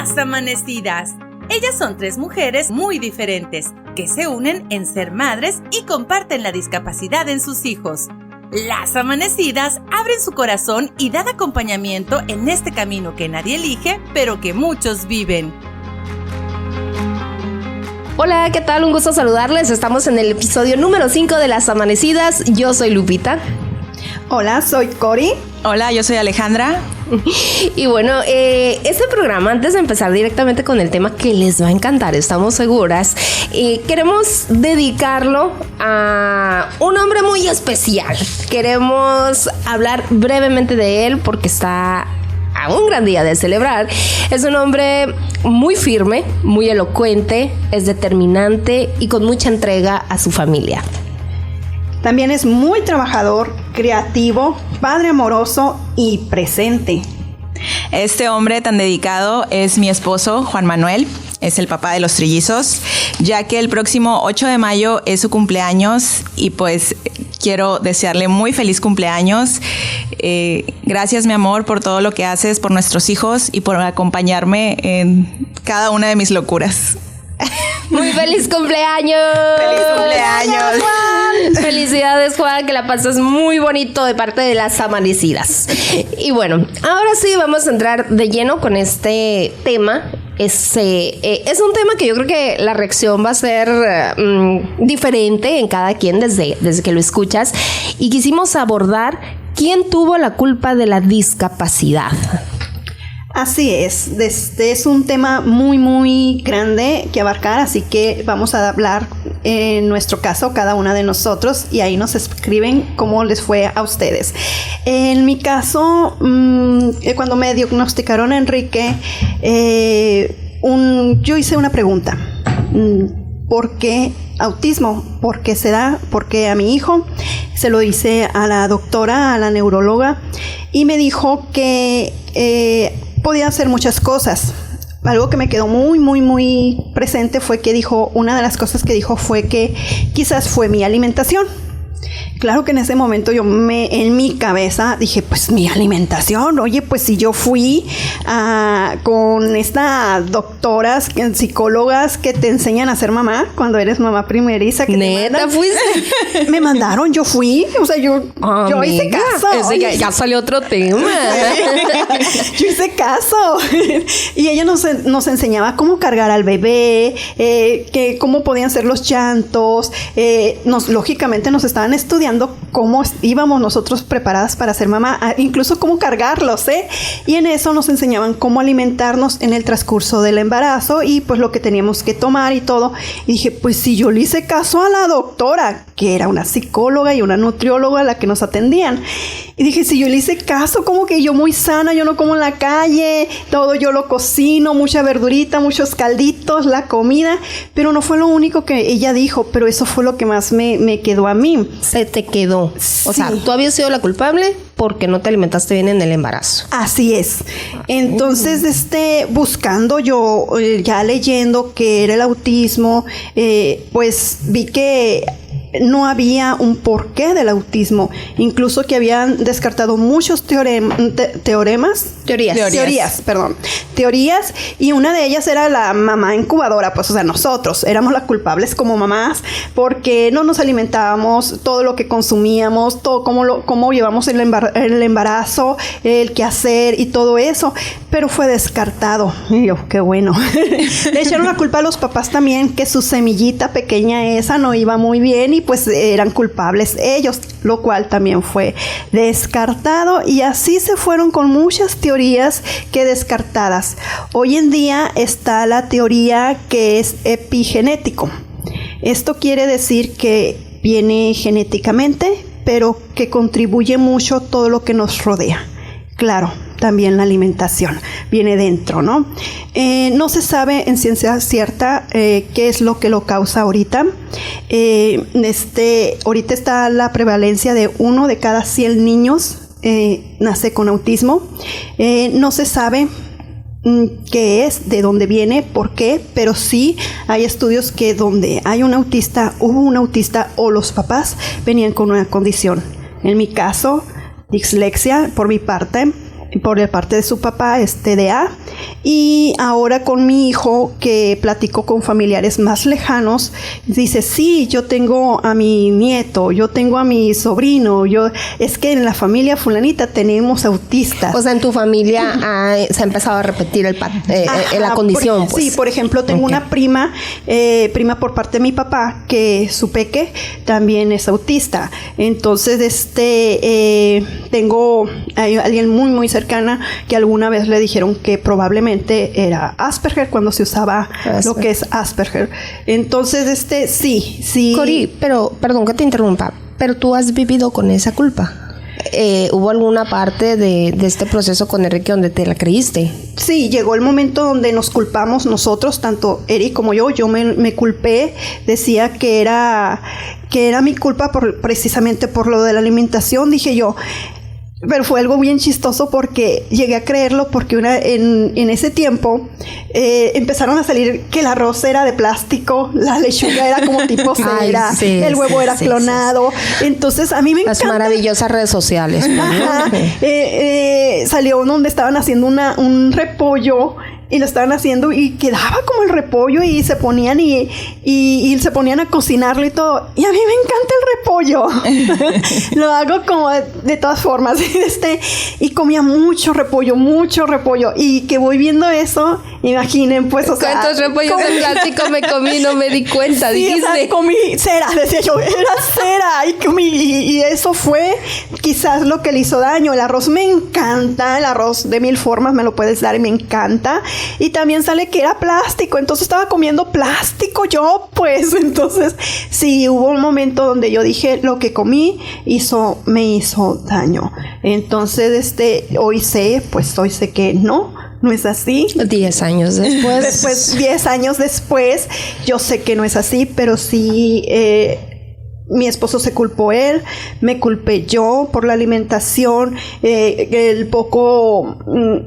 Las Amanecidas. Ellas son 3 mujeres muy diferentes que se unen en ser madres y comparten la discapacidad en sus hijos. Las Amanecidas abren su corazón y dan acompañamiento en este camino que nadie elige, pero que muchos viven. Hola, ¿qué tal? Un gusto saludarles. Estamos en el episodio número 5 de Las Amanecidas. Yo soy Lupita. Hola, soy Cori. Hola, yo soy Alejandra. Y bueno, este programa, antes de empezar directamente con el tema que les va a encantar, estamos seguras, queremos dedicarlo a un hombre muy especial. Queremos hablar brevemente de él porque está a un gran día de celebrar. Es un hombre muy firme, muy elocuente, es determinante y con mucha entrega a su familia. También es muy trabajador, creativo, padre amoroso y presente. Este hombre tan dedicado es mi esposo, Juan Manuel. Es el papá de los trillizos, ya que el próximo 8 de mayo es su cumpleaños y pues quiero desearle muy feliz cumpleaños. Gracias, mi amor, por todo lo que haces por nuestros hijos y por acompañarme en cada una de mis locuras. ¡Muy feliz cumpleaños! ¡Feliz cumpleaños! Juan. Felicidades, Juan, que la pases muy bonito de parte de Las Amanecidas. Y bueno, ahora sí vamos a entrar de lleno con este tema. Es un tema que yo creo que la reacción va a ser diferente en cada quien desde que lo escuchas. Y quisimos abordar quién tuvo la culpa de la discapacidad. Así es, es un tema muy muy grande que abarcar, así que vamos a hablar en nuestro caso cada una de nosotros y ahí nos escriben cómo les fue a ustedes. En mi caso, cuando me diagnosticaron a Enrique, yo hice una pregunta. ¿Por qué autismo? ¿Por qué se da? ¿Por qué a mi hijo? Se lo hice a la doctora, a la neuróloga, y me dijo que podía hacer muchas cosas. Algo que me quedó muy, muy, muy presente fue que una de las cosas que dijo fue que quizás fue mi alimentación. Claro que en ese momento en mi cabeza dije, pues mi alimentación, oye, pues si yo fui con estas doctoras, psicólogas que te enseñan a ser mamá cuando eres mamá primeriza. Que ¿Neta fuiste? Me mandaron, yo fui, o sea, yo hice caso. Ya salió otro tema. Yo hice caso. Y ella nos enseñaba cómo cargar al bebé, cómo podían ser los llantos. Lógicamente nos estaban estudiando cómo íbamos nosotros preparadas para ser mamá, incluso cómo cargarlos, y en eso nos enseñaban cómo alimentarnos en el transcurso del embarazo y pues lo que teníamos que tomar y todo. Y dije, pues si yo le hice caso a la doctora, que era una psicóloga y una nutrióloga a la que nos atendían, y dije, si yo le hice caso, como que yo muy sana, yo no como en la calle, todo yo lo cocino, mucha verdurita, muchos calditos, la comida, pero no fue lo único que ella dijo, pero eso fue lo que más me quedó a mí. Se te quedó. Sí. O sea, tú habías sido la culpable porque no te alimentaste bien en el embarazo. Así es. Entonces, buscando yo, ya leyendo qué era el autismo, pues vi que no había un porqué del autismo, incluso que habían descartado muchos teorías, y una de ellas era la mamá incubadora, pues o sea, nosotros éramos las culpables como mamás porque no nos alimentábamos, todo lo que consumíamos, todo cómo llevamos el embarazo, el qué hacer y todo eso, pero fue descartado. Y yo, qué bueno. Le echaron la culpa a los papás también, que su semillita pequeña esa no iba muy bien y pues eran culpables ellos, lo cual también fue descartado, y así se fueron con muchas teorías que descartadas. Hoy en día está la teoría que es epigenético. Esto quiere decir que viene genéticamente, pero que contribuye mucho todo lo que nos rodea. Claro, también la alimentación viene dentro, ¿no? No se sabe en ciencia cierta qué es lo que lo causa ahorita. Ahorita está la prevalencia de 1 de cada 100 niños nace con autismo. No se sabe qué es, de dónde viene, por qué, pero sí hay estudios que donde hay un autista, hubo un autista o los papás venían con una condición. En mi caso, dislexia por mi parte, por la parte de su papá es TDA, y ahora con mi hijo, que platicó con familiares más lejanos, dice, sí, yo tengo a mi nieto, yo tengo a mi sobrino, es que en la familia fulanita tenemos autistas. O sea, en tu familia se ha empezado a repetir la condición, pues. Sí, por ejemplo, tengo una prima por parte de mi papá, que su peque también es autista. Entonces, tengo a alguien muy, muy cercana que alguna vez le dijeron que probablemente era Asperger cuando se usaba lo que es Asperger. Entonces, sí. Cori, pero, perdón que te interrumpa, pero tú has vivido con esa culpa. ¿Hubo alguna parte de este proceso con Enrique donde te la creíste? Sí, llegó el momento donde nos culpamos nosotros, tanto Eric como yo. Yo me culpé, decía que era mi culpa precisamente por lo de la alimentación, dije yo. Pero fue algo bien chistoso porque llegué a creerlo porque en ese tiempo empezaron a salir que el arroz era de plástico, la lechuga era como tipo cera, el huevo era clonado. Sí. Entonces a mí me encanta. Las maravillosas redes sociales. Ajá. Salió donde estaban haciendo un repollo. Y lo estaban haciendo y quedaba como el repollo y se ponían y se ponían a cocinarlo y todo. Y a mí me encanta el repollo. Lo hago como de todas formas. Y comía mucho repollo. Y que voy viendo eso, imaginen, pues, o sea... ¿Cuántos repollos de plástico me comí? No me di cuenta, sí, dijiste. O sea, comí cera, decía yo, era cera. Y eso fue quizás lo que le hizo daño. El arroz me encanta, el arroz de 1000 formas me lo puedes dar y me encanta. Y también sale que era plástico, entonces estaba comiendo plástico yo, pues. Entonces, sí, hubo un momento donde yo dije, lo que comí me hizo daño. Entonces, hoy sé que no es así. 10 años después. 10 años después, yo sé que no es así, pero sí... mi esposo se culpó él, me culpé yo por la alimentación,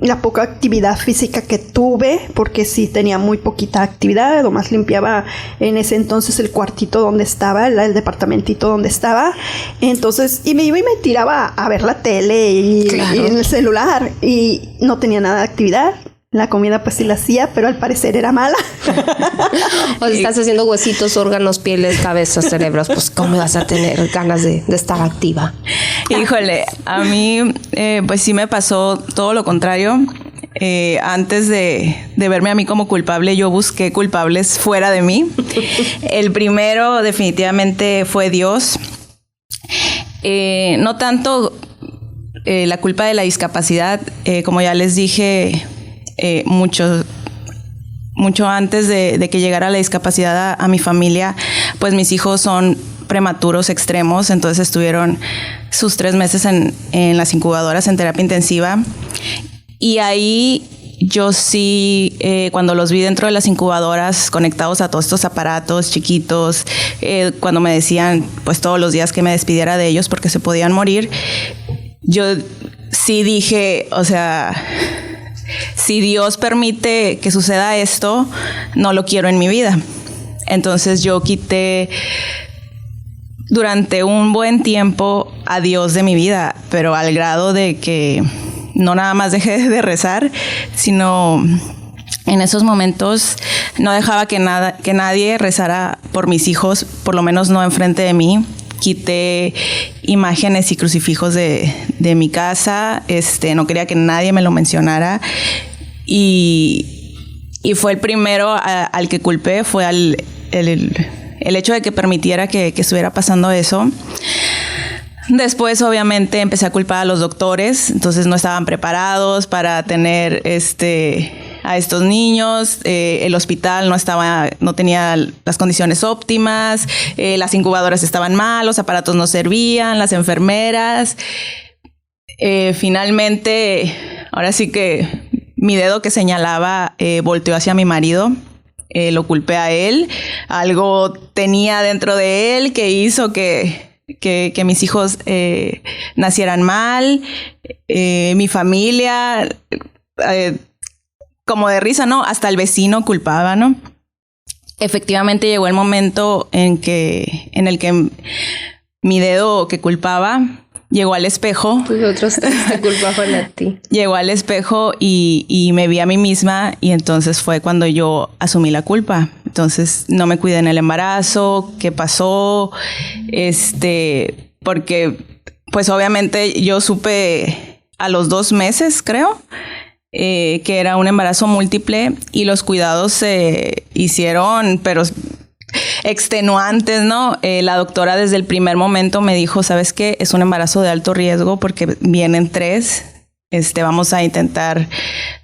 la poca actividad física que tuve, porque sí tenía muy poquita actividad, nomás limpiaba en ese entonces el cuartito donde estaba, el departamentito donde estaba, entonces, y me iba y me tiraba a ver la tele y en el celular, y no tenía nada de actividad. La comida pues sí la hacía, pero al parecer era mala. O si estás haciendo huesitos, órganos, pieles, cabezas, cerebros, pues ¿cómo vas a tener ganas de estar activa? Híjole, a mí pues sí me pasó todo lo contrario. Antes de verme a mí como culpable, yo busqué culpables fuera de mí. El primero definitivamente fue Dios. No tanto la culpa de la discapacidad, como ya les dije, mucho antes de que llegara la discapacidad a mi familia, pues mis hijos son prematuros extremos, entonces estuvieron sus 3 meses en las incubadoras en terapia intensiva, y ahí yo sí, cuando los vi dentro de las incubadoras conectados a todos estos aparatos chiquitos, cuando me decían pues todos los días que me despidiera de ellos porque se podían morir, yo sí dije, o sea, si Dios permite que suceda esto, no lo quiero en mi vida. Entonces yo quité durante un buen tiempo a Dios de mi vida, pero al grado de que no nada más dejé de rezar, sino en esos momentos no dejaba que nadie rezara por mis hijos, por lo menos no enfrente de mí. Quité imágenes y crucifijos de mi casa, no quería que nadie me lo mencionara, y fue el primero al que culpé, fue el hecho de que permitiera que estuviera pasando eso. Después, obviamente, empecé a culpar a los doctores, entonces no estaban preparados para tener a estos niños, el hospital no tenía las condiciones óptimas, las incubadoras estaban mal, los aparatos no servían, las enfermeras. Finalmente, ahora sí que mi dedo que señalaba volteó hacia mi marido. Lo culpé a él, algo tenía dentro de él que hizo que mis hijos nacieran mal, mi familia, como de risa, ¿no? Hasta el vecino culpaba, ¿no? Efectivamente llegó el momento en el que mi dedo que culpaba llegó al espejo. Nosotros te culpaban a ti. Llegó al espejo y me vi a mí misma, y entonces fue cuando yo asumí la culpa. Entonces no me cuidé en el embarazo, ¿qué pasó? Porque pues obviamente yo supe a los 2 meses, creo, que era un embarazo múltiple, y los cuidados se hicieron, pero extenuantes, ¿no? La doctora desde el primer momento me dijo, ¿sabes qué? Es un embarazo de alto riesgo porque vienen 3. Vamos a intentar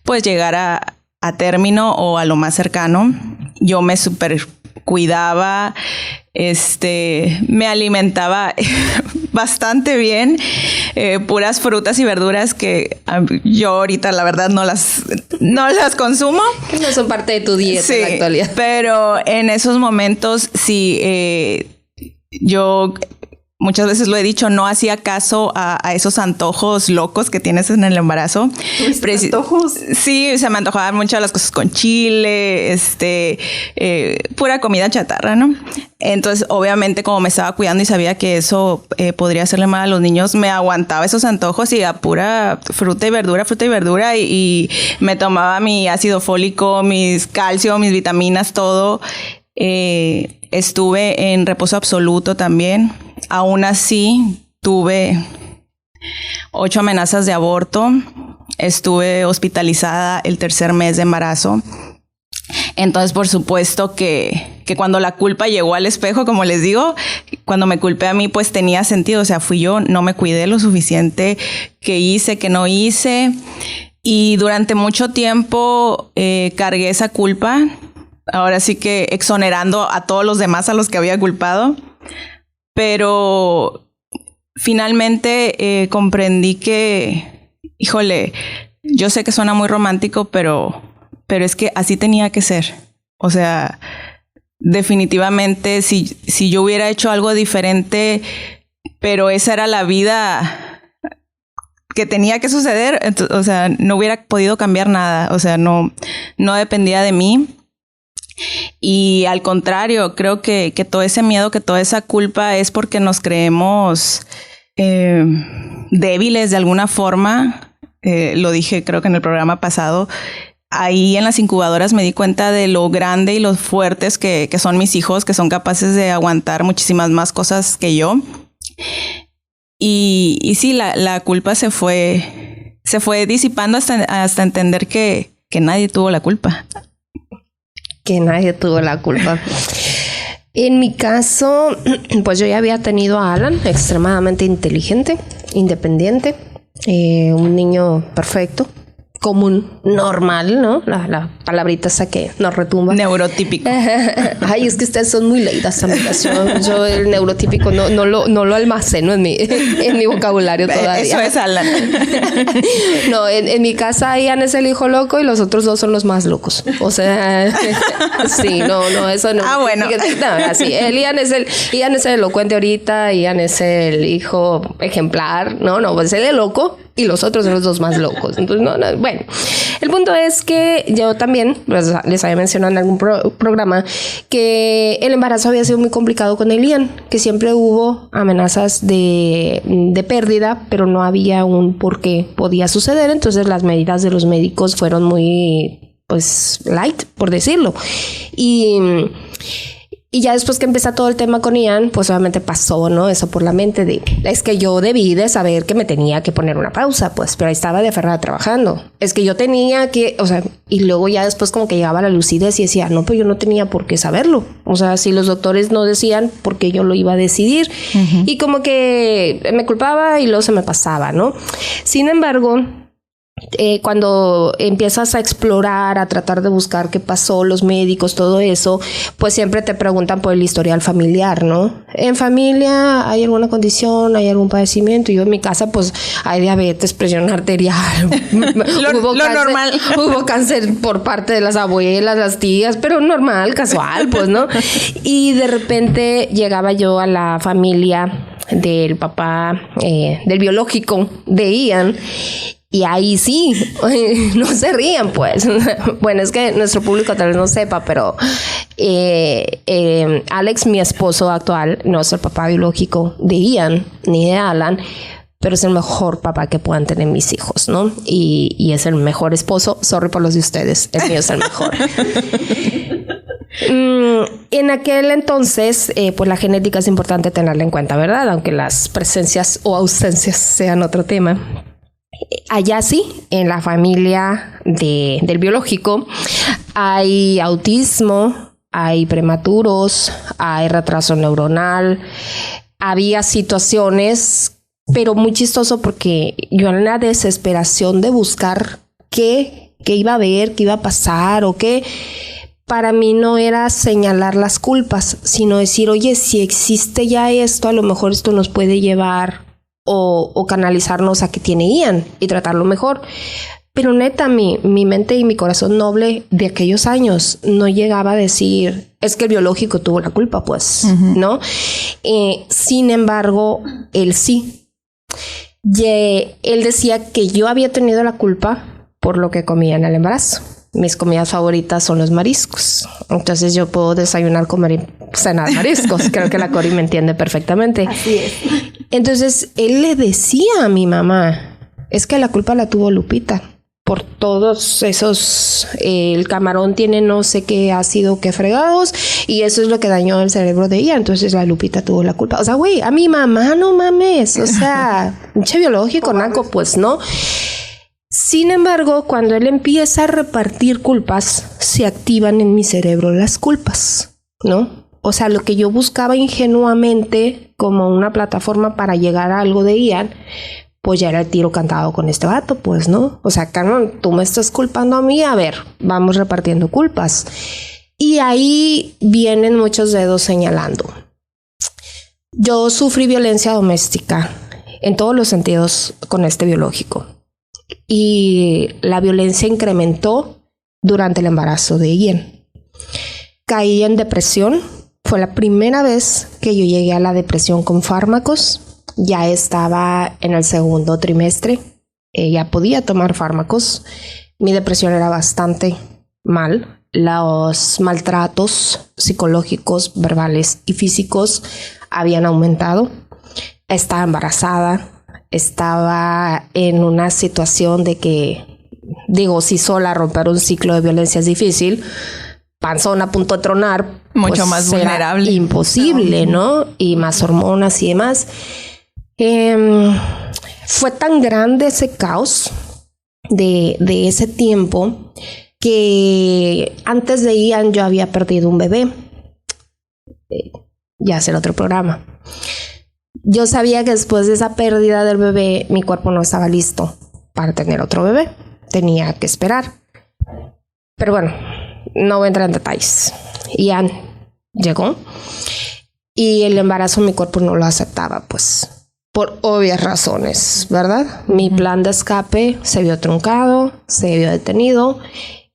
pues llegar a término o a lo más cercano. Yo me super cuidaba, me alimentaba bastante bien, puras frutas y verduras que yo ahorita la verdad no las consumo. Que no son parte de tu dieta, sí, en la actualidad. Pero en esos momentos sí, yo muchas veces lo he dicho, no hacía caso a esos antojos locos que tienes en el embarazo. ¿Antojos? Sí, se me antojaban mucho las cosas con chile, pura comida chatarra, ¿no? Entonces, obviamente, como me estaba cuidando y sabía que eso podría hacerle mal a los niños, me aguantaba esos antojos y a pura fruta y verdura, y me tomaba mi ácido fólico, mis calcio, mis vitaminas, todo. Estuve en reposo absoluto también. Aún así, tuve 8 amenazas de aborto. Estuve hospitalizada el 3er mes de embarazo. Entonces, por supuesto que cuando la culpa llegó al espejo, como les digo, cuando me culpé a mí, pues tenía sentido. O sea, fui yo, no me cuidé lo suficiente, que hice, que no hice. Y durante mucho tiempo cargué esa culpa. Ahora sí que exonerando a todos los demás a los que había culpado. Pero finalmente comprendí que, híjole, yo sé que suena muy romántico, pero es que así tenía que ser. O sea, definitivamente si yo hubiera hecho algo diferente, pero esa era la vida que tenía que suceder, o sea, no hubiera podido cambiar nada. O sea, no dependía de mí. Y al contrario, creo que todo ese miedo, que toda esa culpa es porque nos creemos débiles de alguna forma. Lo dije creo que en el programa pasado. Ahí en las incubadoras me di cuenta de lo grande y lo fuertes que son mis hijos, que son capaces de aguantar muchísimas más cosas que yo. Y sí, la culpa se fue disipando hasta entender que nadie tuvo la culpa. Que nadie tuvo la culpa. En mi caso, pues yo ya había tenido a Alan, extremadamente inteligente, independiente, un niño perfecto, común, normal, ¿no? La palabrita esa que nos retumba. Neurotípico. Ay, es que ustedes son muy leídas, amigas. Yo el neurotípico no lo almaceno en mi vocabulario todavía. Eso es Alan. No, en mi casa Ian es el hijo loco y los otros 2 son los más locos. O sea, sí, no, eso no. Ah, bueno. No, así, Ian es el elocuente ahorita, Ian es el hijo ejemplar. No, pues él es loco y los otros son los 2 más locos. Entonces, no, bueno. El punto es que yo también les había mencionado en algún programa que el embarazo había sido muy complicado con el Ian, que siempre hubo amenazas de pérdida, pero no había un por qué podía suceder. Entonces las medidas de los médicos fueron muy, pues, light, por decirlo. Y ya después que empezó todo el tema con Ian, pues obviamente pasó, ¿no? Eso por la mente de, es que yo debí de saber que me tenía que poner una pausa, pues, pero ahí estaba de aferrada trabajando. Es que yo tenía que, o sea, y luego ya después como que llegaba la lucidez y decía, no, pues yo no tenía por qué saberlo. O sea, si los doctores no decían, ¿por qué yo lo iba a decidir? Uh-huh. Y como que me culpaba y luego se me pasaba, ¿no? Sin embargo, cuando empiezas a explorar, a tratar de buscar qué pasó, los médicos, todo eso, pues siempre te preguntan por el historial familiar, ¿no? En familia, ¿hay alguna condición? ¿Hay algún padecimiento? Yo en mi casa, pues, hay diabetes, presión arterial. Lo normal. Hubo cáncer por parte de las abuelas, las tías, pero normal, casual, pues, ¿no? Y de repente llegaba yo a la familia del papá, del biológico de Ian. Y ahí sí, no se rían, pues. Bueno, es que nuestro público tal vez no sepa, pero Alex, mi esposo actual, no es el papá biológico de Ian ni de Alan, pero es el mejor papá que puedan tener mis hijos, ¿no? Y es el mejor esposo. Sorry por los de ustedes, el mío es el mejor. En aquel entonces, pues la genética es importante tenerla en cuenta, ¿verdad? Aunque las presencias o ausencias sean otro tema. Allá sí, en la familia del biológico, hay autismo, hay prematuros, hay retraso neuronal, había situaciones, pero muy chistoso porque yo en la desesperación de buscar qué iba a haber, qué iba a pasar o qué, para mí no era señalar las culpas, sino decir, oye, si existe ya esto, a lo mejor esto nos puede llevar o canalizarnos a que tiene Ian y tratarlo mejor. Pero neta, mi mente y mi corazón noble de aquellos años no llegaba a decir, es que el biológico tuvo la culpa, pues, ¿no? Sin embargo, él sí. Él decía que yo había tenido la culpa por lo que comía en el embarazo. Mis comidas favoritas son los mariscos. Entonces yo puedo desayunar, comer y cenar mariscos. Creo que la Cori me entiende perfectamente. Así es. Entonces él le decía a mi mamá, es que la culpa la tuvo Lupita. Por todos esos, el camarón tiene no sé qué ácido, qué fregados, y eso es lo que dañó el cerebro de ella. Entonces la Lupita tuvo la culpa. O sea, güey, a mi mamá no mames. O sea, pinche biológico, naco, pues no. Sin embargo, cuando él empieza a repartir culpas, se activan en mi cerebro las culpas, ¿no? O sea, lo que yo buscaba ingenuamente como una plataforma para llegar a algo de Ian, pues ya era el tiro cantado con este vato, pues, ¿no? O sea, Carmen, tú me estás culpando a mí, a ver, vamos repartiendo culpas. Y ahí vienen muchos dedos señalando. Yo sufrí violencia doméstica en todos los sentidos con este biológico. Y la violencia incrementó durante el embarazo de Ian. Caí en depresión. Fue la primera vez que yo llegué a la depresión con fármacos. Ya estaba en el segundo trimestre. Ya podía tomar fármacos. Mi depresión era bastante mal. Los maltratos psicológicos, verbales y físicos habían aumentado. Estaba embarazada. Estaba en una situación de que, digo, si sola romper un ciclo de violencia es difícil, panzón a punto de tronar, mucho pues más vulnerable. Era imposible, ¿no? Y más hormonas y demás. Fue tan grande ese caos de ese tiempo que antes de Ian yo había perdido un bebé. Ya será otro programa. Yo sabía que después de esa pérdida del bebé, mi cuerpo no estaba listo para tener otro bebé. Tenía que esperar. Pero bueno, no voy a entrar en detalles. Ian llegó y el embarazo mi cuerpo no lo aceptaba, pues, por obvias razones, ¿verdad? Mi plan de escape se vio truncado, se vio detenido.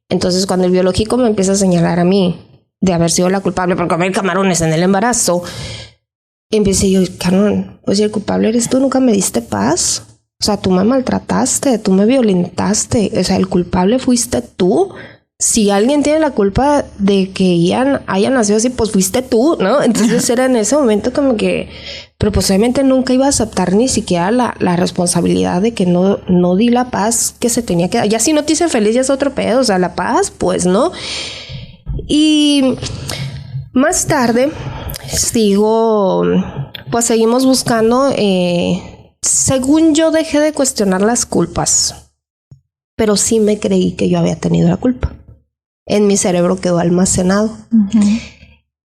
Entonces, cuando el biológico me empieza a señalar a mí de haber sido la culpable por comer camarones en el embarazo, empecé yo, Carmen, pues si el culpable eres tú, nunca me diste paz. O sea, tú me maltrataste, tú me violentaste. O sea, el culpable fuiste tú. Si alguien tiene la culpa de que Ian haya nacido así, pues fuiste tú, ¿no? Entonces era en ese momento como que, pero posiblemente nunca iba a aceptar ni siquiera la responsabilidad de que no di la paz que se tenía que dar. Ya si no te hice feliz ya es otro pedo, o sea, la paz, pues, ¿no? Y más tarde seguimos buscando, según yo dejé de cuestionar las culpas, pero sí me creí que yo había tenido la culpa. En mi cerebro quedó almacenado.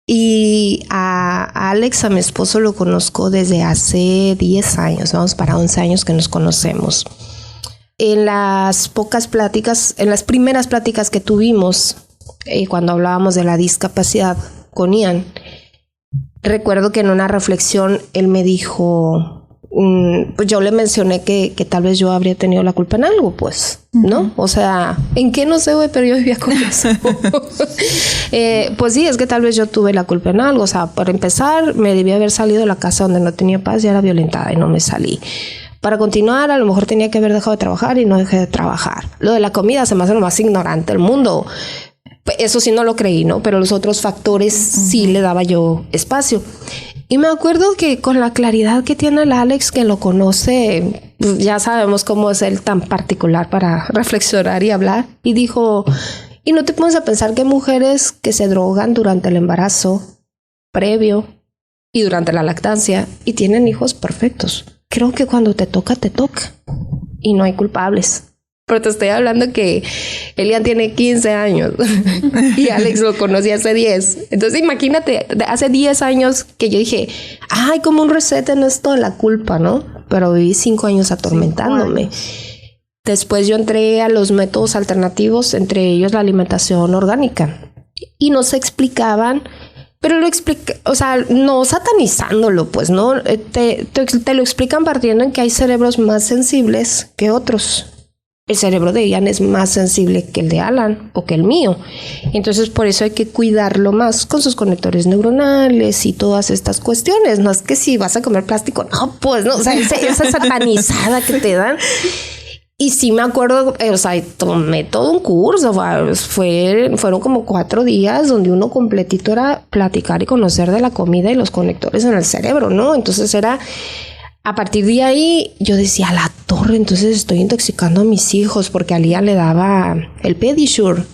Y a Alex, a mi esposo, lo conozco desde hace 10 años, vamos para 11 años que nos conocemos. En las primeras pláticas que tuvimos, cuando hablábamos de la discapacidad con Ian, recuerdo que en una reflexión él me dijo, pues yo le mencioné que tal vez yo habría tenido la culpa en algo, pues, ¿no? O sea, ¿en qué? No sé, güey, pero yo vivía con eso. Pues sí, es que tal vez yo tuve la culpa en algo. O sea, para empezar, me debía haber salido de la casa donde no tenía paz y era violentada y no me salí. Para continuar, a lo mejor tenía que haber dejado de trabajar y no dejé de trabajar. Lo de la comida se me hace lo más ignorante del mundo. Eso sí no lo creí, ¿no? Pero los otros factores sí le daba yo espacio. Y me acuerdo que con la claridad que tiene el Alex, que lo conoce, pues ya sabemos cómo es él tan particular para reflexionar y hablar. Y dijo, y no te pones a pensar que hay mujeres que se drogan durante el embarazo, previo y durante la lactancia y tienen hijos perfectos. Creo que cuando te toca, te toca. Y no hay culpables. Pero te estoy hablando que Elian tiene 15 años y Alex lo conocí hace 10. Entonces imagínate, hace 10 años que yo dije, hay como un reset en esto de la culpa, ¿no? Pero viví 5 años atormentándome. 5 años. Después yo entré a los métodos alternativos, entre ellos la alimentación orgánica. Y nos explicaban, pero lo explica, o sea, no satanizándolo, pues, ¿no? Te lo explican partiendo en que hay cerebros más sensibles que otros. El cerebro de Ian es más sensible que el de Alan o que el mío. Entonces, por eso hay que cuidarlo más con sus conectores neuronales y todas estas cuestiones. No es que si vas a comer plástico, no, pues, no. O sea, esa satanizada que te dan. Y sí me acuerdo, o sea, tomé todo un curso. Fueron como 4 días donde uno completito era platicar y conocer de la comida y los conectores en el cerebro, ¿no? Entonces era... A partir de ahí yo decía, a la torre, entonces estoy intoxicando a mis hijos, porque a Lía le daba el Pedisure,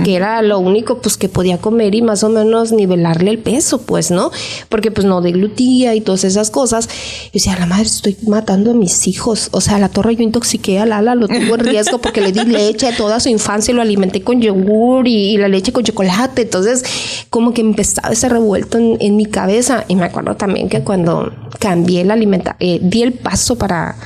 que era lo único pues que podía comer y más o menos nivelarle el peso, pues, ¿no? Porque pues no deglutía y todas esas cosas. Yo decía, la madre, estoy matando a mis hijos. O sea, a la torre yo intoxiqué a Lala, lo tuvo en riesgo porque le di leche toda su infancia y lo alimenté con yogur y la leche con chocolate. Entonces, como que empezaba ese revuelto en mi cabeza. Y me acuerdo también que cuando cambié la alimentación, di el paso para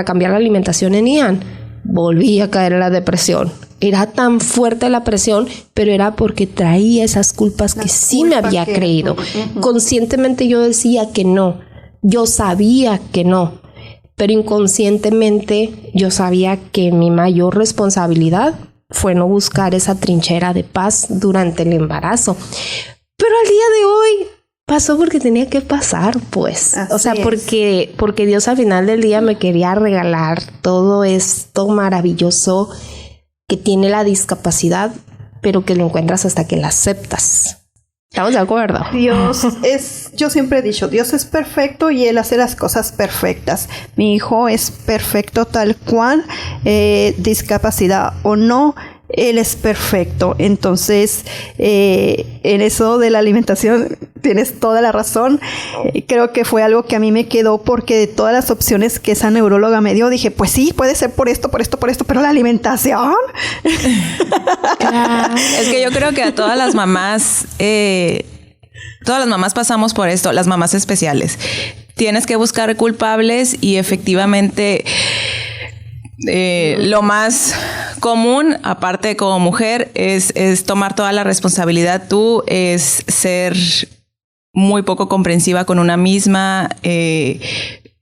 cambiar la alimentación en Ian, volví a caer en la depresión. Era tan fuerte la presión, pero era porque traía esas culpas que sí me había creído. Conscientemente yo decía que no. Yo sabía que no. Pero inconscientemente yo sabía que mi mayor responsabilidad fue no buscar esa trinchera de paz durante el embarazo. Pero al día de hoy pasó porque tenía que pasar, pues. Así o sea, porque Dios al final del día me quería regalar todo esto maravilloso que tiene la discapacidad, pero que lo encuentras hasta que la aceptas. ¿Estamos de acuerdo? Yo siempre he dicho, Dios es perfecto y Él hace las cosas perfectas. Mi hijo es perfecto tal cual, discapacidad o no, Él es perfecto. Entonces, en eso de la alimentación tienes toda la razón. Creo que fue algo que a mí me quedó porque de todas las opciones que esa neuróloga me dio, dije, pues sí, puede ser por esto, pero la alimentación. Es que yo creo que a todas las mamás pasamos por esto, las mamás especiales. Tienes que buscar culpables y efectivamente... lo más común, aparte como mujer, es tomar toda la responsabilidad tú, es ser muy poco comprensiva con una misma,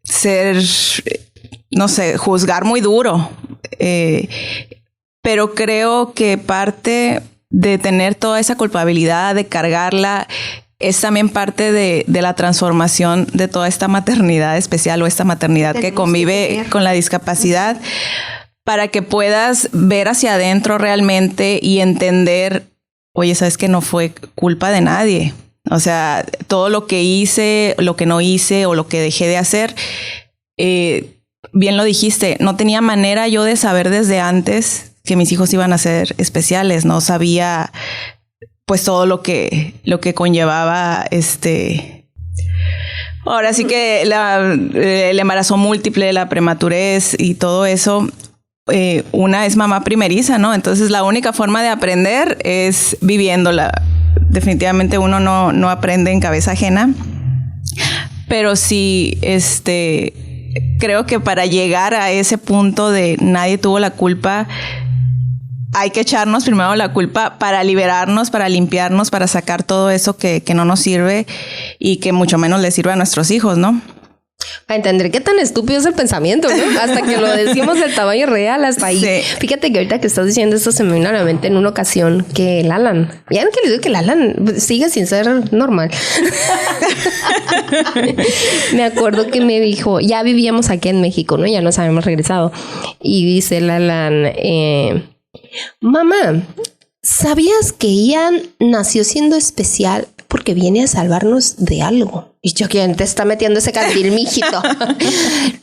ser, no sé, juzgar muy duro. Pero creo que parte de tener toda esa culpabilidad, de cargarla, es también parte de la transformación de toda esta maternidad especial o esta maternidad que convive con la discapacidad, para que puedas ver hacia adentro realmente y entender, oye, sabes que no fue culpa de nadie. O sea, todo lo que hice, lo que no hice o lo que dejé de hacer, bien lo dijiste, no tenía manera yo de saber desde antes que mis hijos iban a ser especiales. No sabía pues todo lo que conllevaba ahora sí que el embarazo múltiple, la prematurez y todo eso. Una es mamá primeriza, ¿no? Entonces la única forma de aprender es viviéndola. Definitivamente uno no aprende en cabeza ajena, pero sí, creo que para llegar a ese punto de nadie tuvo la culpa, hay que echarnos primero la culpa para liberarnos, para limpiarnos, para sacar todo eso que no nos sirve y que mucho menos le sirve a nuestros hijos, ¿no? A entender qué tan estúpido es el pensamiento, ¿no? Hasta que lo decimos del tamaño real, hasta ahí. Sí. Fíjate que ahorita que estás diciendo esto se me vino a la mente en una ocasión que el Alan, ya que les digo que el Alan sigue sin ser normal. Me acuerdo que me dijo, ya vivíamos aquí en México, ¿no? Ya nos habíamos regresado. Y dice el Alan, mamá, ¿sabías que Ian nació siendo especial porque viene a salvarnos de algo? Y yo, ¿quién te está metiendo ese candil, mijito?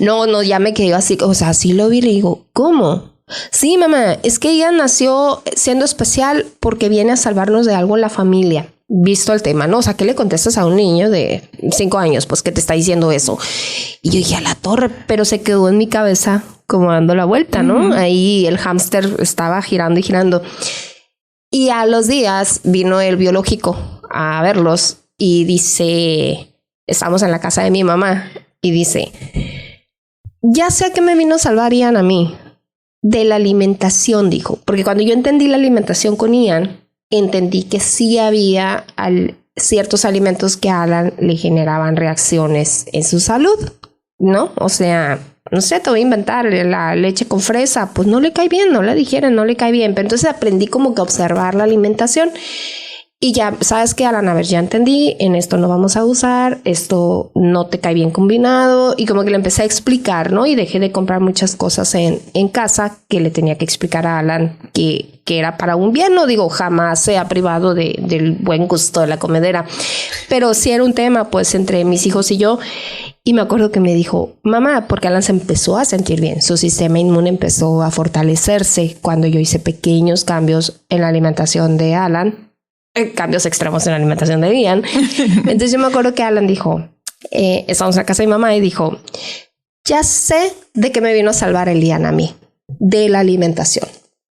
No, ya me quedé así, o sea, así lo vi y le digo, ¿cómo? Sí, mamá, es que ella nació siendo especial porque viene a salvarnos de algo en la familia. Visto el tema, ¿no? O sea, ¿qué le contestas a un niño de 5 años? Pues que te está diciendo eso. Y yo dije, a la torre, pero se quedó en mi cabeza como dando la vuelta, ¿no? Ahí el hámster estaba girando y girando. Y a los días vino el biológico a verlos y dice... Estamos en la casa de mi mamá y dice, ya sé que me vino a salvar Ian a mí de la alimentación, dijo. Porque cuando yo entendí la alimentación con Ian, entendí que sí había ciertos alimentos que a Alan le generaban reacciones en su salud, ¿no? O sea, no sé, te voy a inventar la leche con fresa, pues no le cae bien, no la digieren, no le cae bien. Pero entonces aprendí como que a observar la alimentación. Y ya, ¿sabes qué, Alan? A ver, ya entendí, en esto no vamos a usar, esto no te cae bien combinado. Y como que le empecé a explicar, ¿no? Y dejé de comprar muchas cosas en casa que le tenía que explicar a Alan que era para un bien. No digo, jamás se ha privado del buen gusto de la comedera. Pero sí era un tema, pues, entre mis hijos y yo. Y me acuerdo que me dijo, mamá, porque Alan se empezó a sentir bien. Su sistema inmune empezó a fortalecerse cuando yo hice pequeños cambios en la alimentación de Alan. Cambios extremos en la alimentación de Ian. Entonces yo me acuerdo que Alan dijo, estábamos en la casa de mi mamá y dijo, ya sé de qué me vino a salvar el Ian a mí, de la alimentación.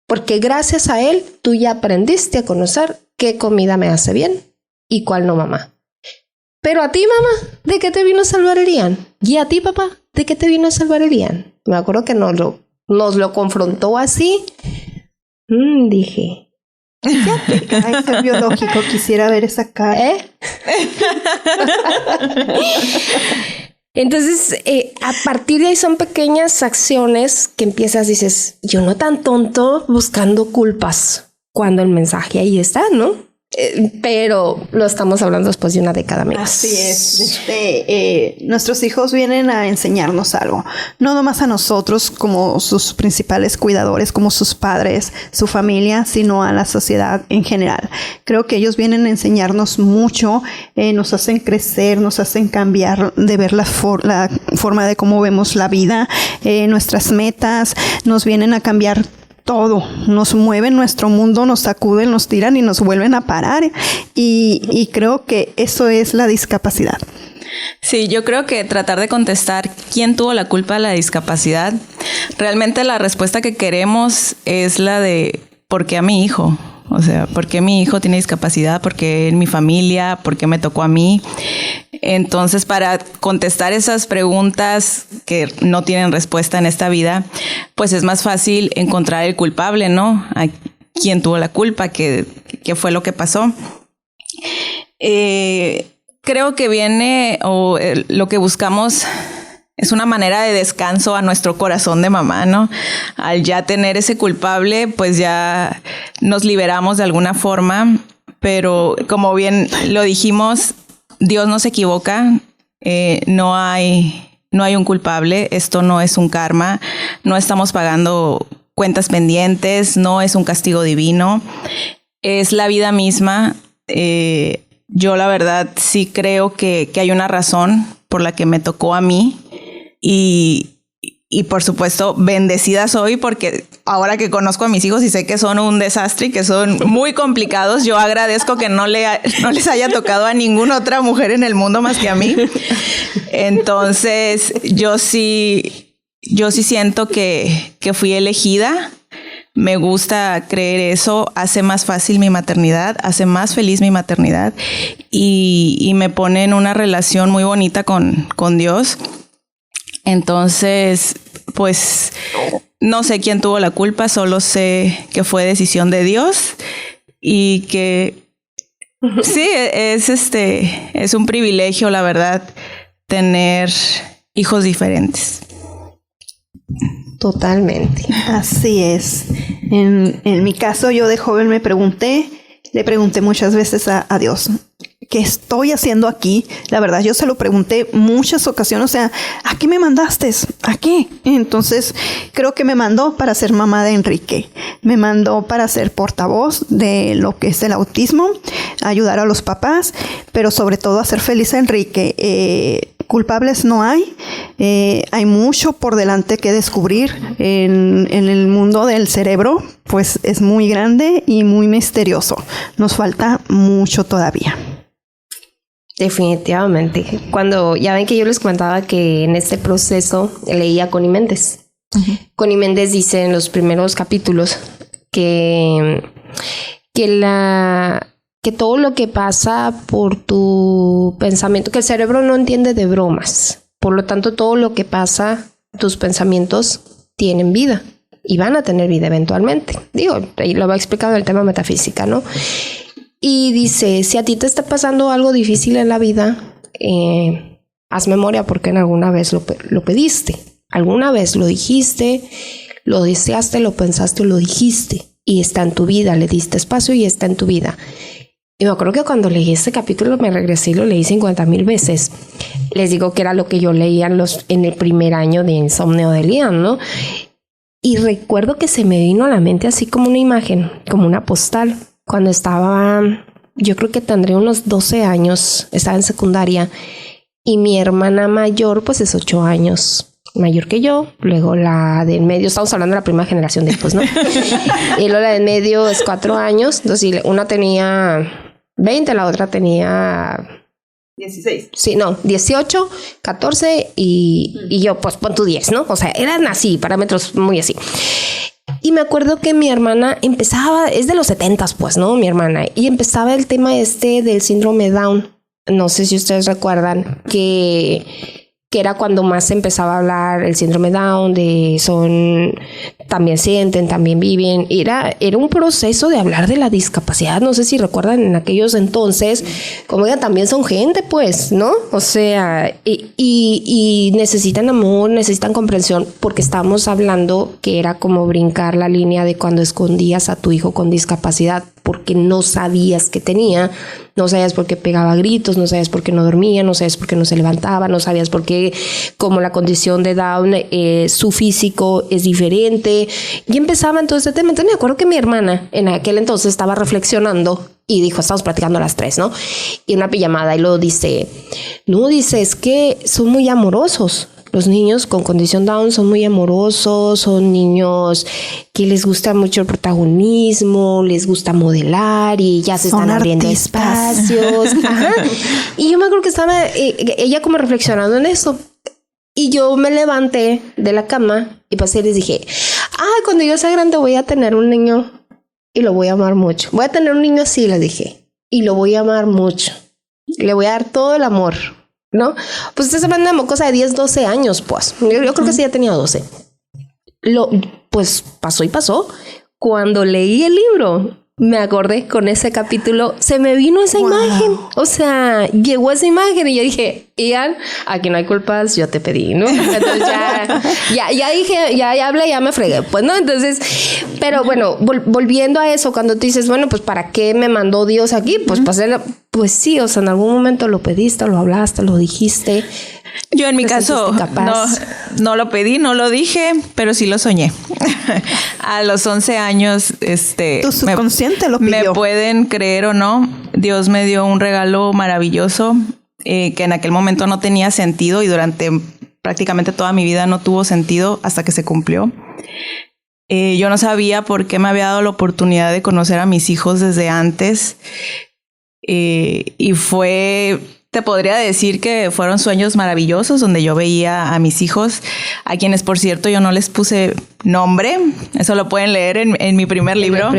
Porque gracias a él, tú ya aprendiste a conocer qué comida me hace bien y cuál no, mamá. Pero a ti, mamá, ¿de qué te vino a salvar el Ian? Y a ti, papá, ¿de qué te vino a salvar el Ian? Me acuerdo que nos lo confrontó así. Dije... Ay, ese biológico, quisiera ver esa cara. Entonces, a partir de ahí son pequeñas acciones que empiezas, dices, yo no tan tonto buscando culpas, cuando el mensaje ahí está, ¿no? Pero lo estamos hablando después de una década, amigos. Así es. Nuestros hijos vienen a enseñarnos algo. No nomás a nosotros como sus principales cuidadores, como sus padres, su familia, sino a la sociedad en general. Creo que ellos vienen a enseñarnos mucho, nos hacen crecer, nos hacen cambiar de ver la forma de cómo vemos la vida, nuestras metas, nos vienen a cambiar todo, nos mueven nuestro mundo, nos sacuden, nos tiran y nos vuelven a parar. Y creo que eso es la discapacidad. Sí, yo creo que tratar de contestar quién tuvo la culpa de la discapacidad, realmente la respuesta que queremos es la de ¿por qué a mi hijo? O sea, ¿por qué mi hijo tiene discapacidad? ¿Por qué en mi familia? ¿Por qué me tocó a mí? Entonces, para contestar esas preguntas que no tienen respuesta en esta vida, pues es más fácil encontrar el culpable, ¿no? A quién tuvo la culpa, qué fue lo que pasó. Creo que viene, lo que buscamos es una manera de descanso a nuestro corazón de mamá, ¿no? Al ya tener ese culpable, pues ya nos liberamos de alguna forma, pero como bien lo dijimos, Dios no se equivoca, no hay un culpable, esto no es un karma, no estamos pagando cuentas pendientes, no es un castigo divino, es la vida misma. Yo la verdad sí creo que hay una razón por la que me tocó a mí y por supuesto bendecida soy porque ahora que conozco a mis hijos y sé que son un desastre y que son muy complicados, yo agradezco que no les haya tocado a ninguna otra mujer en el mundo más que a mí. Entonces yo sí siento que fui elegida. Me gusta creer eso, hace más fácil mi maternidad, hace más feliz mi maternidad y me pone en una relación muy bonita con Dios. Entonces, pues no sé quién tuvo la culpa, solo sé que fue decisión de Dios y que sí, es un privilegio, la verdad, tener hijos diferentes. Totalmente. Así es. En mi caso, yo de joven le pregunté muchas veces a Dios, ¿qué estoy haciendo aquí? La verdad, yo se lo pregunté muchas ocasiones, o sea, ¿a qué me mandaste? ¿A qué? Entonces, creo que me mandó para ser mamá de Enrique. Me mandó para ser portavoz de lo que es el autismo, ayudar a los papás, pero sobre todo hacer feliz a Enrique. Culpables no hay. Hay mucho por delante que descubrir en el mundo del cerebro, pues es muy grande y muy misterioso. Nos falta mucho todavía. Definitivamente. Cuando ya ven que yo les comentaba que en este proceso leía a Connie Méndez. Uh-huh. Connie Méndez dice en los primeros capítulos que todo lo que pasa por tu pensamiento, que el cerebro no entiende de bromas. Por lo tanto, todo lo que pasa, tus pensamientos tienen vida y van a tener vida eventualmente. Digo, ahí lo va explicando el tema metafísica, ¿no? Y dice, si a ti te está pasando algo difícil en la vida, haz memoria porque en alguna vez lo pediste. Alguna vez lo dijiste, lo deseaste, lo pensaste, lo dijiste. Y está en tu vida, le diste espacio y está en tu vida. Y me acuerdo que cuando leí este capítulo me regresé y lo leí 50,000 veces. Les digo que era lo que yo leía en el primer año de Insomnio de Lian, ¿no? Y recuerdo que se me vino a la mente así como una imagen, como una postal. Cuando estaba, yo creo que tendría unos 12 años, estaba en secundaria. Y mi hermana mayor, pues es 8 años mayor que yo. Luego la de en medio, estamos hablando de la primera generación de hijos, ¿no? Y luego la de en medio es 4 años. Entonces una tenía 20, la otra tenía 16. Sí, no, 18, 14 y yo, pues pon tu 10, ¿no? O sea, eran así, parámetros muy así. Y me acuerdo que mi hermana empezaba, es de los 70s, pues, ¿no? Mi hermana. Y empezaba el tema del síndrome Down. No sé si ustedes recuerdan que era cuando más se empezaba a hablar el síndrome Down, también sienten, también viven. Era un proceso de hablar de la discapacidad. No sé si recuerdan en aquellos entonces, como ya también son gente, pues, ¿no? O sea, y necesitan amor, necesitan comprensión, porque estamos hablando que era como brincar la línea de cuando escondías a tu hijo con discapacidad porque no sabías que tenía, no sabías por qué pegaba gritos, no sabías por qué no dormía, no sabías por qué no se levantaba, no sabías por qué, como la condición de Down, su físico es diferente. Y empezaba en todo este tema. Entonces me acuerdo que mi hermana en aquel entonces estaba reflexionando y dijo, estamos platicando a las 3, ¿no? Y una pijamada, y luego dice, es que son muy amorosos. Los niños con condición Down son muy amorosos, son niños que les gusta mucho el protagonismo, les gusta modelar y ya se están abriendo espacios. Ajá. Y yo me acuerdo que estaba ella como reflexionando en eso. Y yo me levanté de la cama y pasé y les dije, cuando yo sea grande voy a tener un niño y lo voy a amar mucho. Voy a tener un niño así, les dije, y lo voy a amar mucho. Le voy a dar todo el amor, ¿no? Pues ustedes hablan de cosa de 10, 12 años, pues. Yo creo que sí ya tenía 12. Pues pasó y pasó. Cuando leí el libro, me acordé con ese capítulo, se me vino esa imagen. O sea, llegó esa imagen y yo dije, Ian, aquí no hay culpas, yo te pedí, ¿no? Entonces ya dije, ya hablé, ya me fregué, pues, ¿no? Entonces, pero bueno, volviendo a eso, cuando tú dices, bueno, pues, ¿para qué me mandó Dios aquí? Pues, pues sí, o sea, en algún momento lo pediste, lo hablaste, lo dijiste. Yo en mi caso no lo pedí, no lo dije, pero sí lo soñé. A los 11 años, tu subconsciente lo pidió. Me pueden creer o no, Dios me dio un regalo maravilloso que en aquel momento no tenía sentido y durante prácticamente toda mi vida no tuvo sentido hasta que se cumplió. Yo no sabía por qué me había dado la oportunidad de conocer a mis hijos desde antes y te podría decir que fueron sueños maravillosos donde yo veía a mis hijos, a quienes, por cierto, yo no les puse nombre. Eso lo pueden leer en mi primer libro.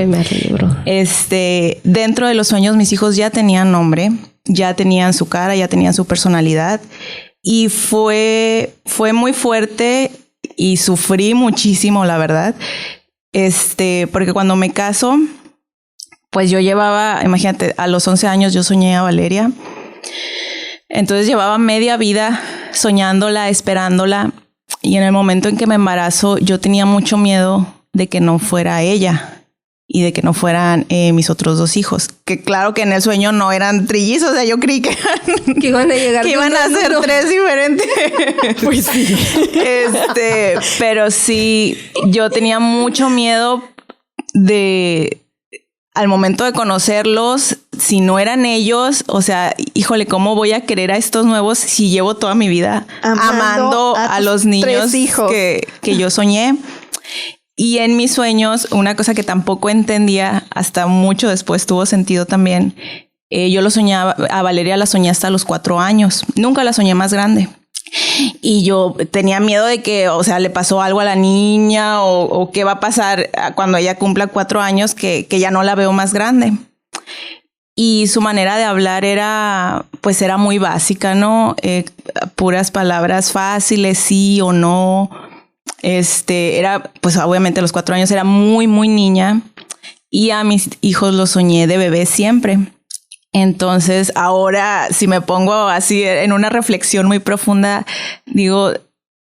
Dentro de los sueños, mis hijos ya tenían nombre, ya tenían su cara, ya tenían su personalidad. Y fue muy fuerte y sufrí muchísimo, la verdad. Porque cuando me caso, pues yo llevaba, imagínate, a los 11 años yo soñé a Valeria. Entonces llevaba media vida soñándola, esperándola, y en el momento en que me embarazo yo tenía mucho miedo de que no fuera ella. y de que no fueran mis otros 2 hijos. Que claro que en el sueño no eran trillizos, o sea, yo creí que iban a llegar, que iban a ser 3 diferentes. Pues sí. Pero sí, yo tenía mucho miedo al momento de conocerlos, si no eran ellos, o sea, híjole, ¿cómo voy a querer a estos nuevos si llevo toda mi vida amando a los niños que yo soñé? Y en mis sueños, una cosa que tampoco entendía, hasta mucho después tuvo sentido también, yo lo soñaba, a Valeria la soñé hasta los 4 años, nunca la soñé más grande. Y yo tenía miedo de que, o sea, le pasó algo a la niña o qué va a pasar cuando ella cumpla 4 años, que ya no la veo más grande. Y su manera de hablar era muy básica, ¿no? Puras palabras fáciles, sí o no. Era, pues obviamente a los 4 años era muy, muy niña. Y a mis hijos los soñé de bebé siempre. Entonces, ahora, si me pongo así en una reflexión muy profunda, digo,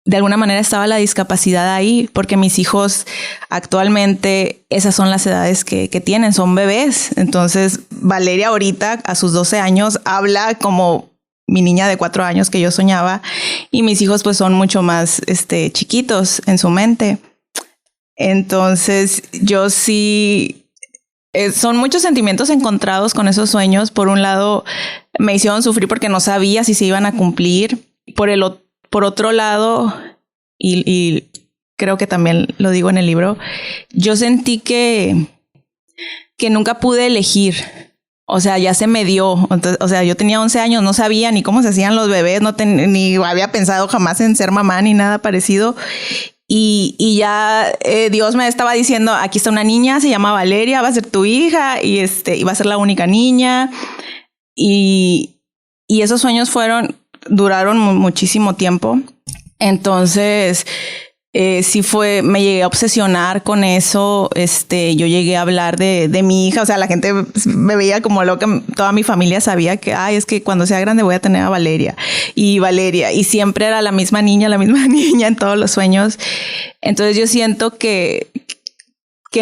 de alguna manera estaba la discapacidad ahí, porque mis hijos actualmente, esas son las edades que tienen, son bebés. Entonces, Valeria ahorita, a sus 12 años, habla como mi niña de 4 años que yo soñaba, y mis hijos pues son mucho más chiquitos en su mente. Entonces, yo sí... son muchos sentimientos encontrados con esos sueños. Por un lado, me hicieron sufrir porque no sabía si se iban a cumplir. Por otro lado, y creo que también lo digo en el libro, yo sentí que nunca pude elegir. O sea, ya se me dio. Entonces, o sea, yo tenía 11 años, no sabía ni cómo se hacían los bebés, ni había pensado jamás en ser mamá ni nada parecido. Y ya Dios me estaba diciendo, aquí está una niña, se llama Valeria, va a ser tu hija y va a ser la única niña. Y esos sueños duraron muchísimo tiempo. Entonces, me llegué a obsesionar con eso. Yo llegué a hablar de mi hija. O sea, la gente me veía como loca. Toda mi familia sabía que, es que cuando sea grande voy a tener a Valeria. Y siempre era la misma niña en todos los sueños. Entonces yo siento que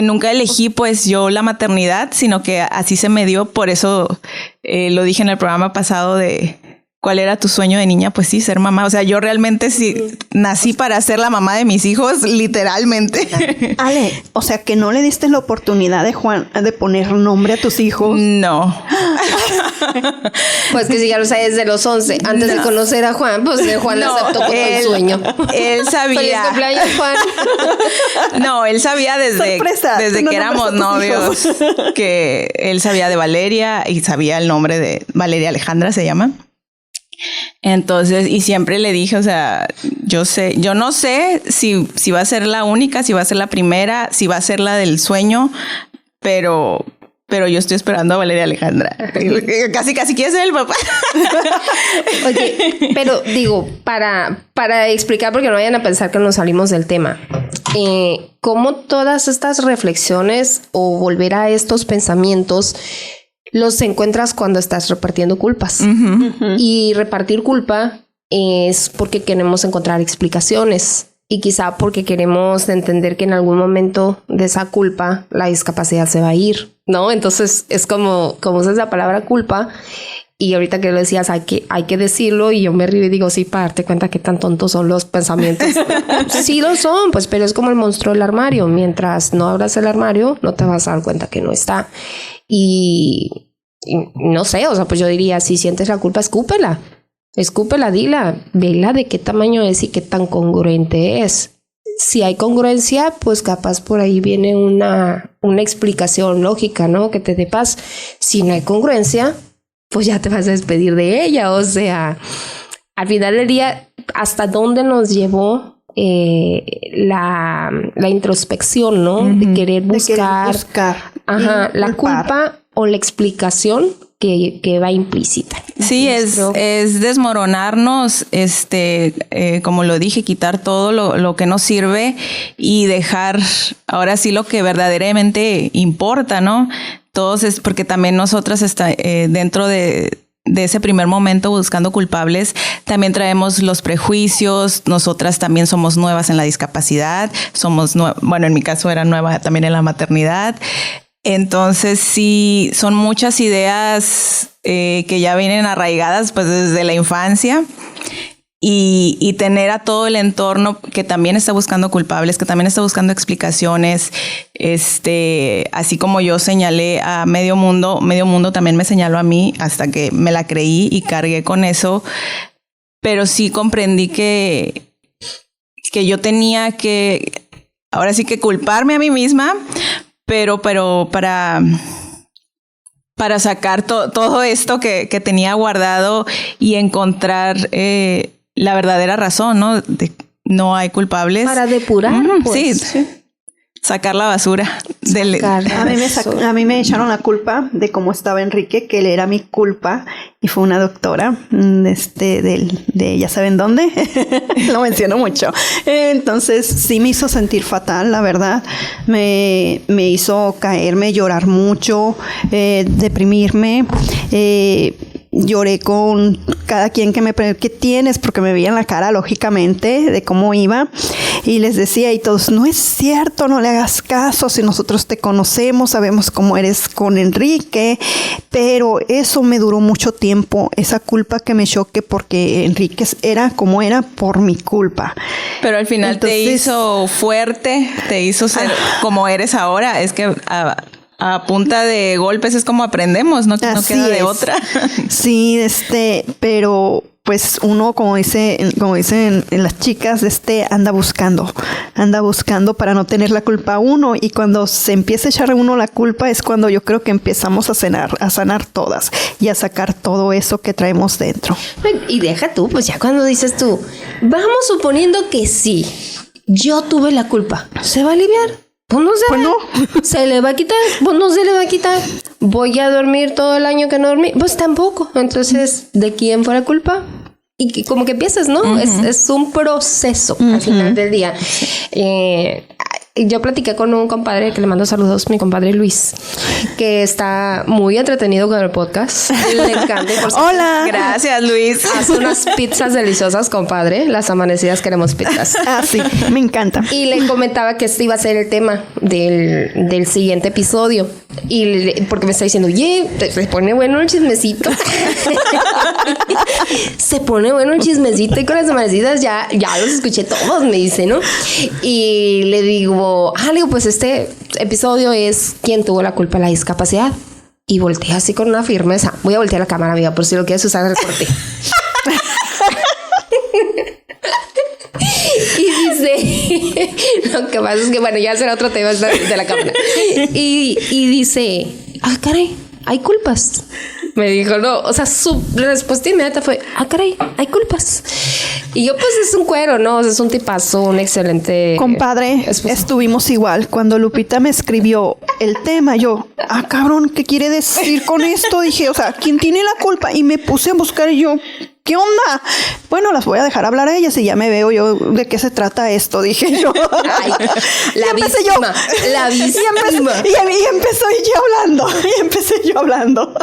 nunca elegí pues yo la maternidad, sino que así se me dio. Por eso lo dije en el programa pasado de ¿cuál era tu sueño de niña? Pues sí, ser mamá. O sea, yo realmente sí nací para ser la mamá de mis hijos, literalmente. Ale, o sea, que no le diste la oportunidad de poner nombre a tus hijos. No. Pues que si ya lo sabes desde los 11. Antes de conocer a Juan, pues Juan aceptó con el sueño. Él sabía. Feliz cumpleaños, Juan. No, él sabía desde que éramos novios que él sabía de Valeria y sabía el nombre de Valeria Alejandra, se llama. Entonces, y siempre le dije, o sea, yo no sé si va a ser la única, si va a ser la primera, si va a ser la del sueño, pero yo estoy esperando a Valeria Alejandra. Casi quiere ser el papá. Oye, pero digo, para explicar, porque no vayan a pensar que nos salimos del tema, ¿cómo todas estas reflexiones o volver a estos pensamientos los encuentras cuando estás repartiendo culpas? Uh-huh. Y repartir culpa es porque queremos encontrar explicaciones y quizá porque queremos entender que en algún momento de esa culpa la discapacidad se va a ir, ¿no? Entonces es como usas la palabra culpa y ahorita que lo decías hay que decirlo y yo me río y digo, sí, para darte cuenta qué tan tontos son los pensamientos. Sí lo son, pues, pero es como el monstruo del armario. Mientras no abras el armario no te vas a dar cuenta que no está. Y no sé, o sea, pues yo diría, si sientes la culpa, escúpela, dila, vela de qué tamaño es y qué tan congruente es. Si hay congruencia, pues capaz por ahí viene una explicación lógica, ¿no? Que te dé paz. Si no hay congruencia, pues ya te vas a despedir de ella. O sea, al final del día, ¿hasta dónde nos llevó la introspección, ¿no? Uh-huh. De querer buscar la culpa o la explicación que va implícita. Sí, es desmoronarnos, como lo dije, quitar todo lo que nos sirve y dejar ahora sí lo que verdaderamente importa, ¿no? Todos es porque también nosotras dentro de ese primer momento buscando culpables, también traemos los prejuicios. Nosotras también somos nuevas en la discapacidad, bueno, en mi caso era nueva también en la maternidad. Entonces sí, son muchas ideas que ya vienen arraigadas pues desde la infancia. Y tener a todo el entorno que también está buscando culpables, que también está buscando explicaciones, así como yo señalé a medio mundo también me señaló a mí hasta que me la creí y cargué con eso. Pero sí comprendí que yo tenía que, ahora sí que culparme a mí misma, pero para sacar todo esto que tenía guardado y encontrar la verdadera razón, ¿no? No hay culpables. Para depurar, pues. Sí. Sacar la basura. A mí me echaron la culpa de cómo estaba Enrique, que él era mi culpa, y fue una doctora de ya saben dónde. Lo menciono mucho. Entonces sí me hizo sentir fatal, la verdad. Me hizo caerme, llorar mucho, deprimirme. Lloré con cada quien que me preguntó ¿qué tienes? Porque me veían la cara lógicamente de cómo iba, y les decía, y todos, no es cierto, no le hagas caso, si nosotros te conocemos, sabemos cómo eres con Enrique. Pero eso me duró mucho tiempo, esa culpa que me choque, porque Enrique era como era por mi culpa. Pero al final entonces, te hizo fuerte, te hizo ser como eres ahora. Es que a punta de golpes es como aprendemos, no queda de otra. Sí, pero pues uno, como dicen en las chicas, anda buscando para no tener la culpa uno, y cuando se empieza a echar a uno la culpa es cuando yo creo que empezamos a sanar todas y a sacar todo eso que traemos dentro. Y deja tú, pues ya cuando dices tú, vamos suponiendo que sí, yo tuve la culpa, ¿se va a aliviar? Pues no. ¿Se le va a quitar? Pues no se le va a quitar. ¿Voy a dormir todo el año que no dormí? Pues tampoco. Entonces, ¿de quién fue la culpa? Y como que piensas, ¿no? Uh-huh. Es un proceso al final del día. Yo platiqué con un compadre que le mando saludos, mi compadre Luis, que está muy entretenido con el podcast. Le encanta. Hola. Gracias, Luis. Hace unas pizzas deliciosas, compadre. Las amanecidas queremos pizzas. Sí, me encanta. Y le comentaba que este iba a ser el tema del siguiente episodio. Porque me está diciendo, oye, se pone bueno el chismecito. Se pone bueno el chismecito, y con las amanecidas ya los escuché todos, me dice, ¿no? Y le digo, pues este episodio es ¿quién tuvo la culpa de la discapacidad? Y voltea así con una firmeza. Voy a voltear la cámara, amiga, por si lo quieres usar el corte. Y dice, lo que pasa es que, bueno, ya será otro tema de la cámara. Y dice, caray, hay culpas. Me dijo, no, o sea, su respuesta inmediata fue, caray, hay culpas. Y yo, pues, es un cuero, ¿no? O sea, es un tipazo, un excelente... Compadre, estuvimos igual. Cuando Lupita me escribió el tema, yo, cabrón, ¿qué quiere decir con esto? Dije, o sea, ¿quién tiene la culpa? Y me puse a buscar y yo... ¿Qué onda? Bueno, las voy a dejar hablar a ellas y ya me veo yo de qué se trata esto, dije yo. Ay, la víctima. Y empecé yo hablando.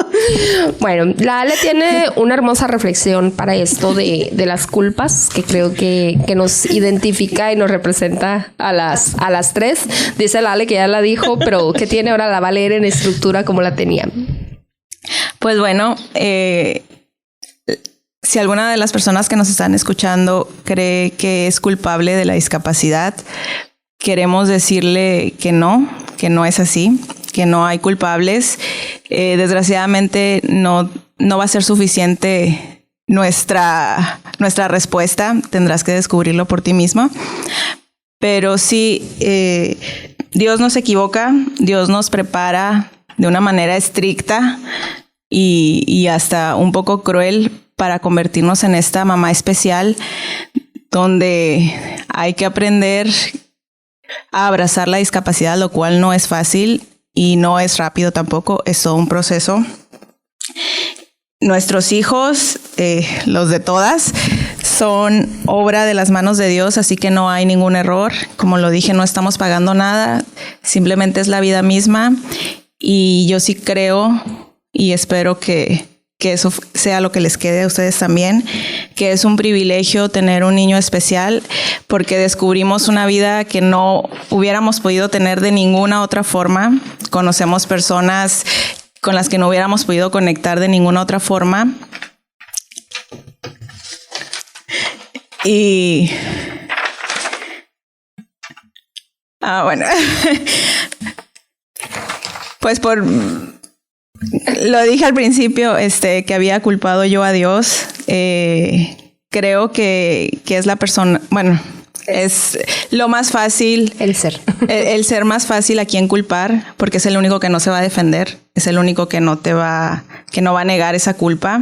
Bueno, la Ale tiene una hermosa reflexión para esto de las culpas, que creo que nos identifica y nos representa a las tres. Dice la Ale que ya la dijo, pero que tiene ahora la va a leer en estructura como la tenía. Pues bueno, si alguna de las personas que nos están escuchando cree que es culpable de la discapacidad, queremos decirle que no es así, que no hay culpables. Desgraciadamente no va a ser suficiente nuestra respuesta, tendrás que descubrirlo por ti misma. Pero sí, Dios no se equivoca, Dios nos prepara de una manera estricta y hasta un poco cruel para convertirnos en esta mamá especial, donde hay que aprender a abrazar la discapacidad, lo cual no es fácil y no es rápido tampoco, es todo un proceso. Nuestros hijos, los de todas, son obra de las manos de Dios, así que no hay ningún error. Como lo dije, no estamos pagando nada, simplemente es la vida misma. Y yo sí creo y espero que que eso sea lo que les quede a ustedes también, que es un privilegio tener un niño especial, porque descubrimos una vida que no hubiéramos podido tener de ninguna otra forma. Conocemos personas con las que no hubiéramos podido conectar de ninguna otra forma. Y... bueno. Pues lo dije al principio, que había culpado yo a Dios. Creo que es la persona, bueno, es lo más fácil. El ser. El ser más fácil a quien culpar, porque es el único que no se va a defender, es el único que no va a negar esa culpa.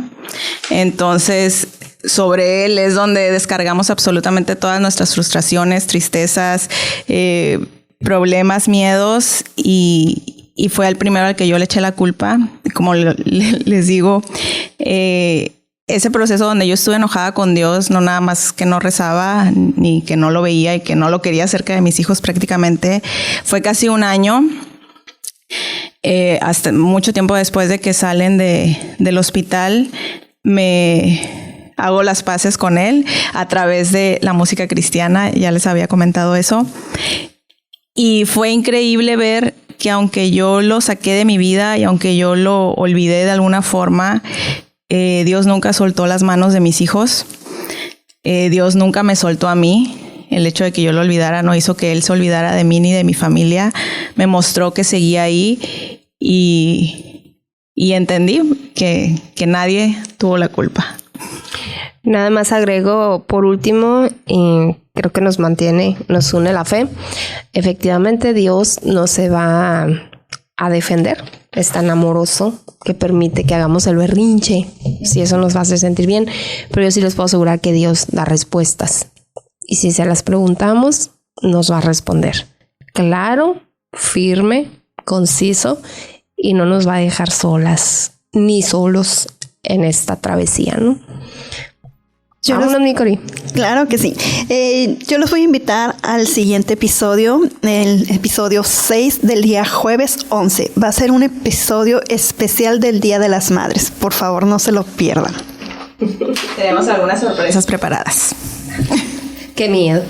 Entonces, sobre él es donde descargamos absolutamente todas nuestras frustraciones, tristezas, problemas, miedos, y fue el primero al que yo le eché la culpa. Como les digo, ese proceso donde yo estuve enojada con Dios, no nada más que no rezaba, ni que no lo veía y que no lo quería cerca de mis hijos prácticamente, fue casi un año, hasta mucho tiempo después de que salen del hospital, me hago las paces con él a través de la música cristiana, ya les había comentado eso. Y fue increíble ver que aunque yo lo saqué de mi vida y aunque yo lo olvidé de alguna forma, Dios nunca soltó las manos de mis hijos. Dios nunca me soltó a mí. El hecho de que yo lo olvidara no hizo que Él se olvidara de mí ni de mi familia. Me mostró que seguía ahí y entendí que nadie tuvo la culpa. Nada más agrego por último, creo que nos une la fe. Efectivamente, Dios no se va a defender. Es tan amoroso que permite que hagamos el berrinche, si eso nos va a hacer sentir bien. Pero yo sí les puedo asegurar que Dios da respuestas. Y si se las preguntamos, nos va a responder. Claro, firme, conciso, y no nos va a dejar solas ni solos en esta travesía, ¿no? Vámonos, Nicori. Claro que sí. Yo los voy a invitar al siguiente episodio, el episodio 6 del día jueves 11. Va a ser un episodio especial del Día de las Madres. Por favor, no se lo pierdan. Tenemos algunas sorpresas preparadas. ¡Qué miedo!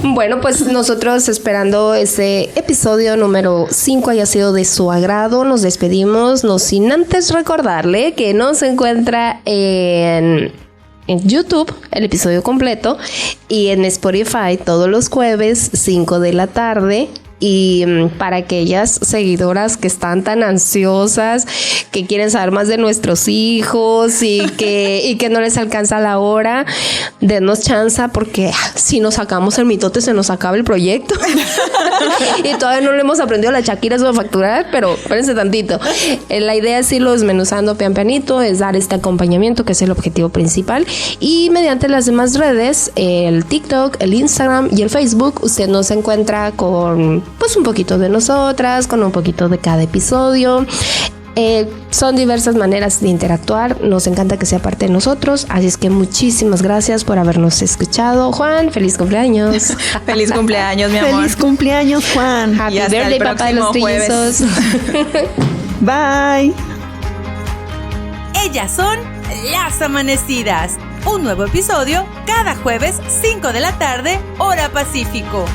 Bueno, pues nosotros esperando ese episodio número 5 haya sido de su agrado, nos despedimos, no sin antes recordarle que nos encuentra en YouTube el episodio completo y en Spotify todos los jueves 5 de la tarde. Y para aquellas seguidoras que están tan ansiosas, que quieren saber más de nuestros hijos y que no les alcanza la hora, denos chance porque si nos sacamos el mitote se nos acaba el proyecto. Y todavía no le hemos aprendido a la Shakira a facturar, pero espérense tantito. La idea es irlo desmenuzando pian pianito, es dar este acompañamiento que es el objetivo principal. Y mediante las demás redes, el TikTok, el Instagram y el Facebook, usted nos encuentra con pues un poquito de nosotras, con un poquito de cada episodio. Son diversas maneras de interactuar. Nos encanta que sea parte de nosotros. Así es que muchísimas gracias por habernos escuchado. Juan, feliz cumpleaños. Feliz cumpleaños, mi amor. Feliz cumpleaños, Juan. Happy birthday, papá de los trillizos. Bye. Ellas son Las Amanecidas. Un nuevo episodio cada jueves 5 de la tarde, hora Pacífico.